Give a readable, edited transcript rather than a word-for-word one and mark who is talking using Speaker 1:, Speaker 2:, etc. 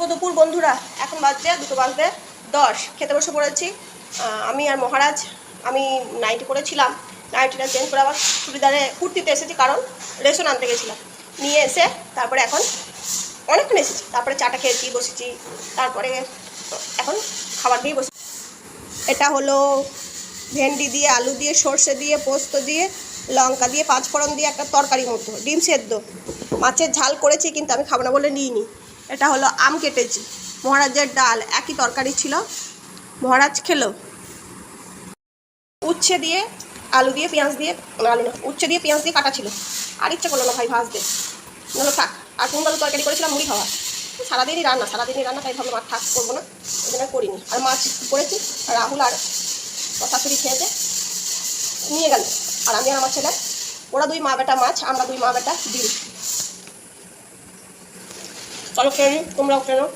Speaker 1: শুভ দুপুর বন্ধুরা। এখন বাজছে 2:10। খেতে বসে পড়েছি আমি আর মহারাজ। আমি নাইটি পরেছিলাম, নাইটিটা চেঞ্জ করে আবার চুড়িদারে কুর্তিতে এসেছি, কারণ রেশন আনতে গেছিলাম। নিয়ে এসে তারপরে এখন অনেকক্ষণ এসেছি, তারপরে চাটা খেয়েছি, বসেছি, তারপরে এখন খাবার দিয়ে বসে। এটা হলো ভেন্ডি দিয়ে, আলু দিয়ে, সর্ষে দিয়ে, পোস্ত দিয়ে, লঙ্কা দিয়ে, পাঁচফোড়ন দিয়ে একটা তরকারি মতো, ডিম সেদ্ধ, মাছের ঝাল করেছি কিন্তু আমি খাবো না বলে নিইনি। এটা হলো আম কেটেছি, মহারাজের ডাল, একই তরকারি ছিল, মহারাজ খেলো। উচ্ছে দিয়ে, আলু দিয়ে, পেঁয়াজ দিয়ে, আলু না, উচ্ছে দিয়ে পেঁয়াজ দিয়ে কাটা ছিল, আর ইচ্ছা করলো না ভাই ভাজতে, নাহলে থাক। আর কোন আলু তরকারি করেছিলাম মুড়ি খাওয়া, সারাদিনই রান্না, তাই ভাবলাম আর থাক, করবো না, ওই জন্য করিনি। আর মাছ করেছি, রাহুল আর শাশুড়ি খেয়েছে, নিয়ে গেল। আর আমি আর আমার ছেলে, ওরা 2 মা বেটা মাছ, আমরা 2 মা বেটা ডিম। চলো খেয়ে নিই, তোমরাও খেয়ে নাও।